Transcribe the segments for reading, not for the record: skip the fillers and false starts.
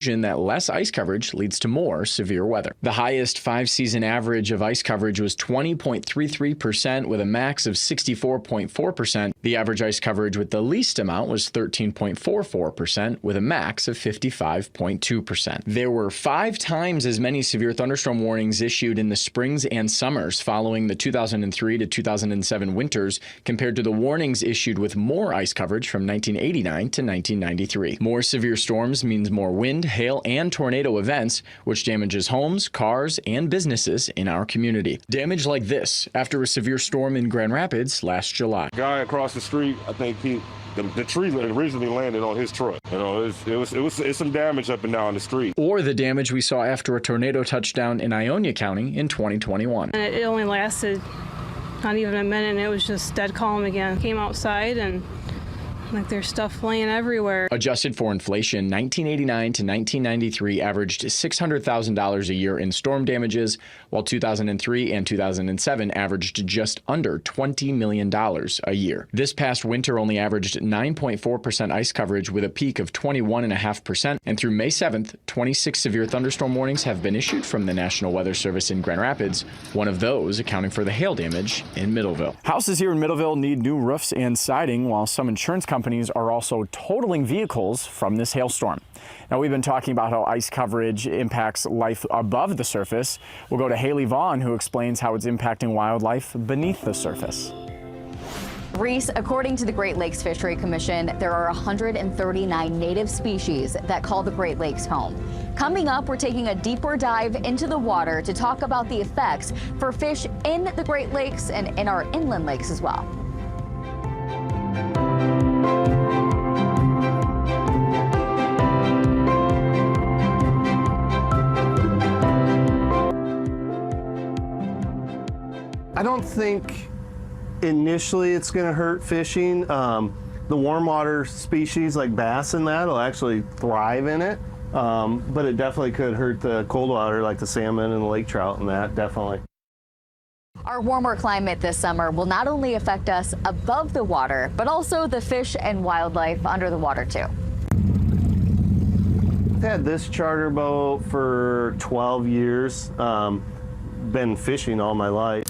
that less ice coverage leads to more severe weather. The highest 5-season average of ice coverage was 20.33% with a max of 64.4%. The average ice coverage with the least amount was 13.44% with a max of 55.2%. There were 5 times as many severe thunderstorm warnings issued in the springs and summers following the 2003 to 2007 winters compared to the warnings issued with more ice coverage from 1989 to 1993. More severe storms means more wind, hail, and tornado events, which damages homes, cars, and businesses in our community. Damage like this after a severe storm in Grand Rapids last July. Guy across the street, I think the tree originally landed on his truck. It's some damage up and down the street. Or the damage we saw after a tornado touchdown in Ionia County in 2021. And it only lasted not even a minute, and it was just dead calm again. Came outside and there's stuff laying everywhere. Adjusted for inflation, 1989 to 1993 averaged $600,000 a year in storm damages, while 2003 and 2007 averaged just under $20 million a year. This past winter only averaged 9.4% ice coverage with a peak of 21.5%, and through May 7th, 26 severe thunderstorm warnings have been issued from the National Weather Service in Grand Rapids, one of those accounting for the hail damage in Middleville. Houses here in Middleville need new roofs and siding, while some insurance companies are also totaling vehicles from this hailstorm. Now, we've been talking about how ice coverage impacts life above the surface. We'll go to Haley Vaughn, who explains how it's impacting wildlife beneath the surface. Reese, according to the Great Lakes Fishery Commission, there are 139 native species that call the Great Lakes home. Coming up, we're taking a deeper dive into the water to talk about the effects for fish in the Great Lakes and in our inland lakes as well. I don't think initially it's going to hurt fishing. The warm water species like bass and that will actually thrive in it, but it definitely could hurt the cold water like the salmon and the lake trout and that, definitely. Our warmer climate this summer will not only affect us above the water, but also the fish and wildlife under the water too. I've had this charter boat for 12 years, been fishing all my life.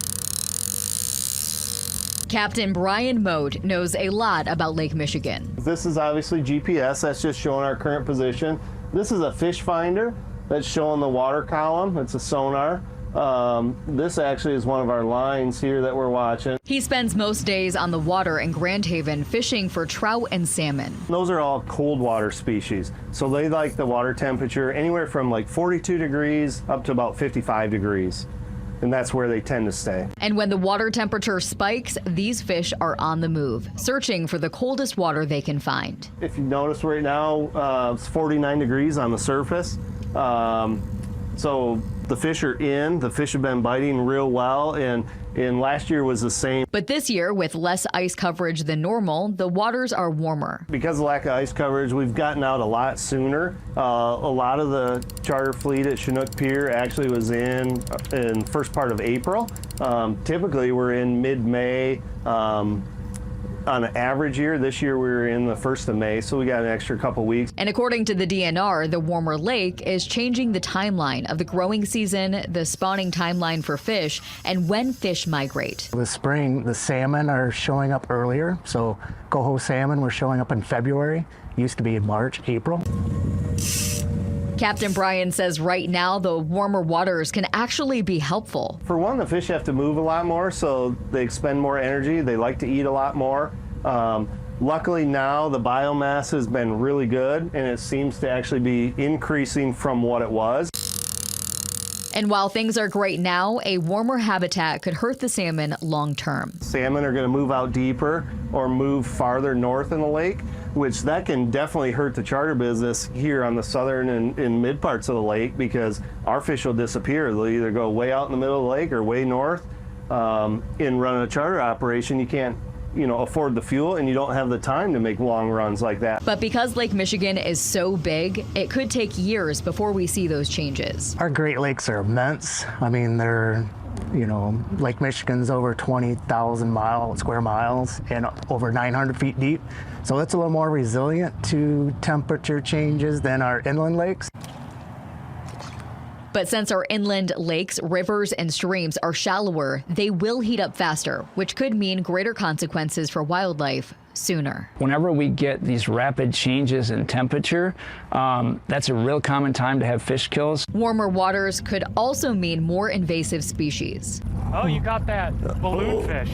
Captain Brian Moat knows a lot about Lake Michigan. This is obviously GPS, that's just showing our current position. This is a fish finder that's showing the water column, it's a sonar. This actually is one of our lines here that we're watching. He spends most days on the water in Grand Haven fishing for trout and salmon. Those are all cold water species, so they like the water temperature anywhere from like 42 degrees up to about 55 degrees. And that's where they tend to stay. And when the water temperature spikes, these fish are on the move, searching for the coldest water they can find. If you notice right now, it's 49 degrees on the surface. So the fish are in, the fish have been biting real well, and last year was the same. But this year, with less ice coverage than normal, the waters are warmer. Because of lack of ice coverage, we've gotten out a lot sooner. A lot of the charter fleet at Chinook Pier actually was in first part of April. Typically, we're in mid-May. On an average year, this year we were in the 1st of May, so we got an extra couple weeks. And according to the DNR, the warmer lake is changing the timeline of the growing season, the spawning timeline for fish, and when fish migrate. With spring, the salmon are showing up earlier, so coho salmon were showing up in February. Used to be in March, April. Captain Brian says right now the warmer waters can actually be helpful. For one, the fish have to move a lot more, so they expend more energy. They like to eat a lot more. Luckily now the biomass has been really good, and it seems to actually be increasing from what it was. And while things are great now, a warmer habitat could hurt the salmon long term. Salmon are going to move out deeper or move farther north in the lake, which that can definitely hurt the charter business here on the southern and mid parts of the lake, because our fish will disappear. They'll either go way out in the middle of the lake or way north. In running a charter operation, you can't afford the fuel, and you don't have the time to make long runs like that. But because Lake Michigan is so big, it could take years before we see those changes. Our Great Lakes are immense. I mean, they're You know, Lake Michigan's over 20,000 square miles and over 900 feet deep. So it's a little more resilient to temperature changes than our inland lakes. But since our inland lakes, rivers, and streams are shallower, they will heat up faster, which could mean greater consequences for wildlife sooner. Whenever we get these rapid changes in temperature, that's a real common time to have fish kills. Warmer waters could also mean more invasive species. Oh, you got that balloon fish.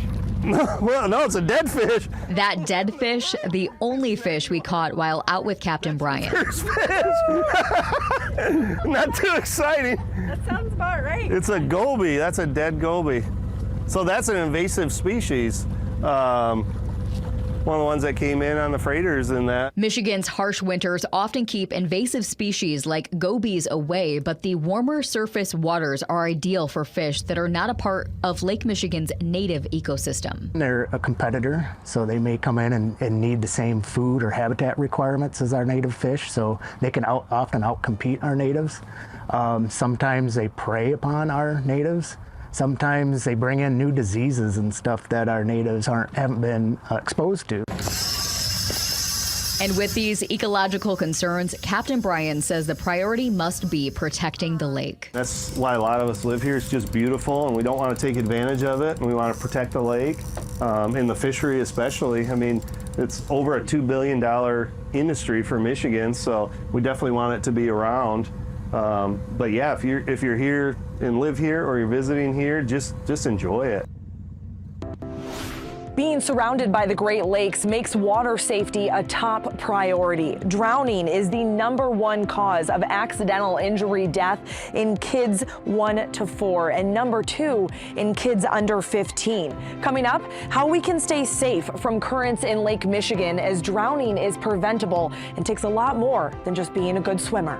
Well, no, it's a dead fish. That dead fish, the only fish we caught while out with Captain Brian. There's fish. Not too exciting. That sounds about right. It's a goby. That's a dead goby. So that's an invasive species. One of the ones that came in on the freighters and that. Michigan's harsh winters often keep invasive species like gobies away, but the warmer surface waters are ideal for fish that are not a part of Lake Michigan's native ecosystem. They're a competitor, so they may come in and need the same food or habitat requirements as our native fish, so they can often outcompete our natives. Sometimes they prey upon our natives. Sometimes they bring in new diseases and stuff that our natives haven't been exposed to. And with these ecological concerns, Captain Brian says the priority must be protecting the lake. That's why a lot of us live here. It's just beautiful, and we don't want to take advantage of it, and we want to protect the lake, in the fishery especially. I mean, it's over a $2 billion industry for Michigan, so we definitely want it to be around. But yeah, if you're here and live here or you're visiting here, just enjoy it. Being surrounded by the Great Lakes makes water safety a top priority. Drowning is the #1 cause of accidental injury death in kids 1 to 4 and #2 in kids under 15. Coming up, how we can stay safe from currents in Lake Michigan, as drowning is preventable and takes a lot more than just being a good swimmer.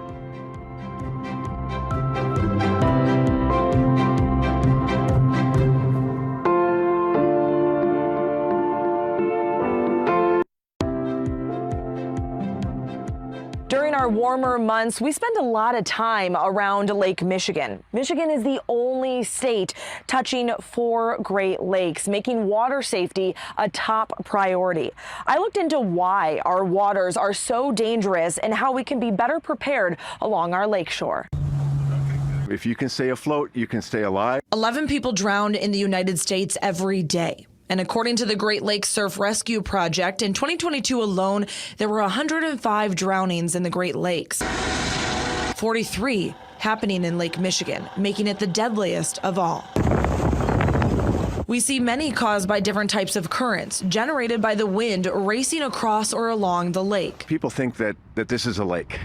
During our warmer months, we spend a lot of time around Lake Michigan. Michigan is the only state touching 4 Great Lakes, making water safety a top priority. I looked into why our waters are so dangerous and how we can be better prepared along our lakeshore. If you can stay afloat, you can stay alive. 11 people drowned in the United States every day. And according to the Great Lakes Surf Rescue Project, in 2022 alone, there were 105 drownings in the Great Lakes. 43 happening in Lake Michigan, making it the deadliest of all. We see many caused by different types of currents generated by the wind racing across or along the lake. People think that this is a lake,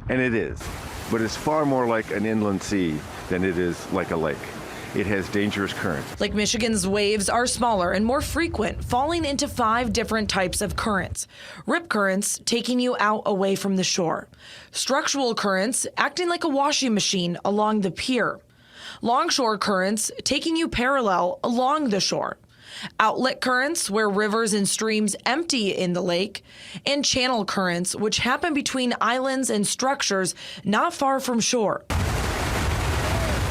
and it is, but it's far more like an inland sea than it is like a lake. It has dangerous currents. Lake Michigan's waves are smaller and more frequent, falling into 5 different types of currents. Rip currents, taking you out away from the shore. Structural currents, acting like a washing machine along the pier. Longshore currents, taking you parallel along the shore. Outlet currents, where rivers and streams empty in the lake. And channel currents, which happen between islands and structures not far from shore.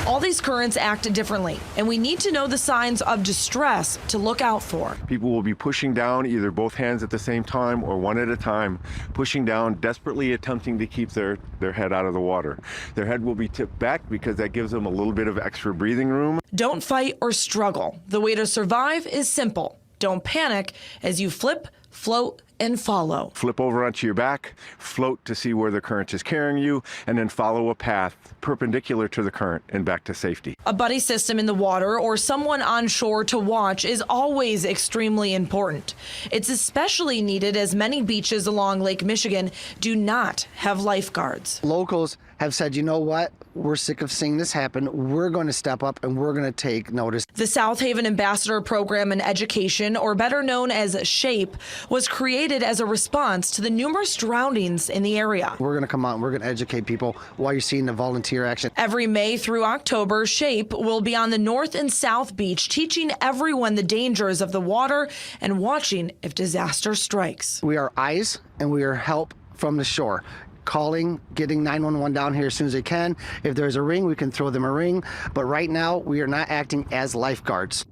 All these currents act differently, and we need to know the signs of distress to look out for. People will be pushing down either both hands at the same time or one at a time, pushing down, desperately attempting to keep their head out of the water. Their head will be tipped back because that gives them a little bit of extra breathing room. Don't fight or struggle. The way to survive is simple. Don't panic as you flip, float, and follow. Flip over onto your back, float to see where the current is carrying you, and then follow a path perpendicular to the current and back to safety. A buddy system in the water or someone on shore to watch is always extremely important. It's especially needed as many beaches along Lake Michigan do not have lifeguards. Locals have said, you know what? We're sick of seeing this happen. We're going to step up and we're going to take notice. The South Haven Ambassador Program in Education, or better known as SHAPE, was created as a response to the numerous drownings in the area. We're going to come out and we're going to educate people while you're seeing the volunteer action. Every May through October, SHAPE will be on the North and South Beach, teaching everyone the dangers of the water and watching if disaster strikes. We are eyes and we are help from the shore. calling, getting 911 down here as soon as they can. If there's a ring, we can throw them a ring. But right now, we are not acting as lifeguards.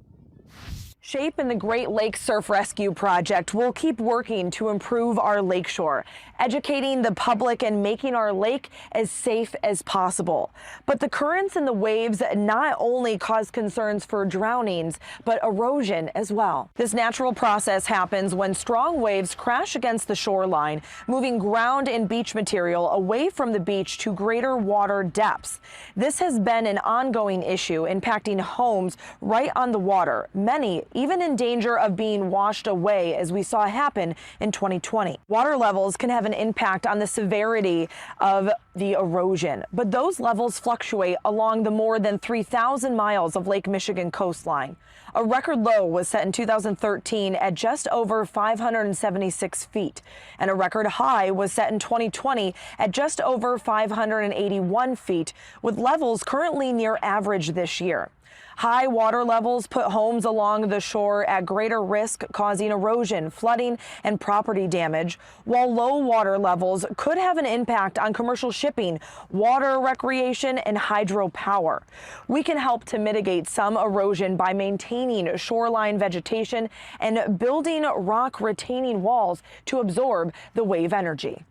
SHAPE and the Great Lakes Surf Rescue Project will keep working to improve our lakeshore, educating the public and making our lake as safe as possible. But the currents and the waves not only cause concerns for drownings, but erosion as well. This natural process happens when strong waves crash against the shoreline, moving ground and beach material away from the beach to greater water depths. This has been an ongoing issue impacting homes right on the water, many even in danger of being washed away, as we saw happen in 2020. Water levels can have an impact on the severity of the erosion, but those levels fluctuate along the more than 3,000 miles of Lake Michigan coastline. A record low was set in 2013 at just over 576 feet, and a record high was set in 2020 at just over 581 feet, with levels currently near average this year. High water levels put homes along the shore at greater risk, causing erosion, flooding, and property damage, while low water levels could have an impact on commercial shipping, water recreation, and hydropower. We can help to mitigate some erosion by maintaining shoreline vegetation and building rock retaining walls to absorb the wave energy.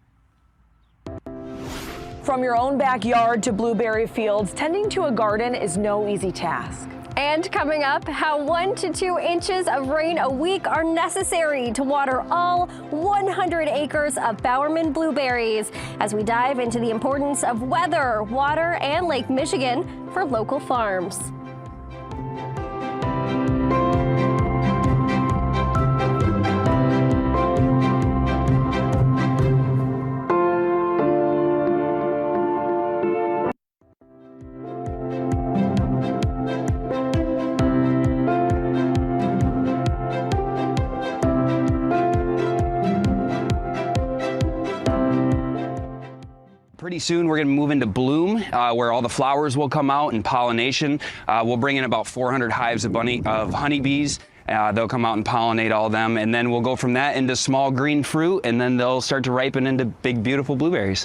From your own backyard to blueberry fields, tending to a garden is no easy task. And coming up, how 1 to 2 inches of rain a week are necessary to water all 100 acres of Bowerman blueberries, as we dive into the importance of weather, water, and Lake Michigan for local farms. Pretty soon we're going to move into bloom, where all the flowers will come out and pollination. We'll bring in about 400 hives of honeybees. They'll come out and pollinate all of them, and then we'll go from that into small green fruit, and then they'll start to ripen into big, beautiful blueberries.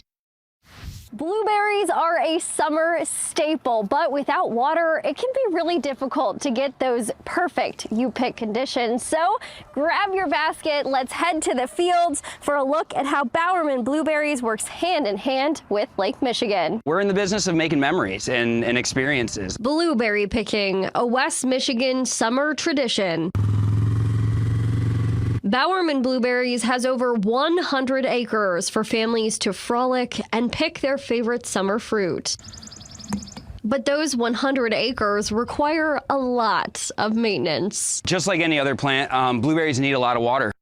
Blueberries are a summer staple, but without water, it can be really difficult to get those perfect you-pick conditions. So grab your basket, let's head to the fields for a look at how Bowerman Blueberries works hand in hand with Lake Michigan. We're in the business of making memories and experiences. Blueberry picking, a West Michigan summer tradition. Bowerman Blueberries has over 100 acres for families to frolic and pick their favorite summer fruit. But those 100 acres require a lot of maintenance. Just like any other plant, blueberries need a lot of water.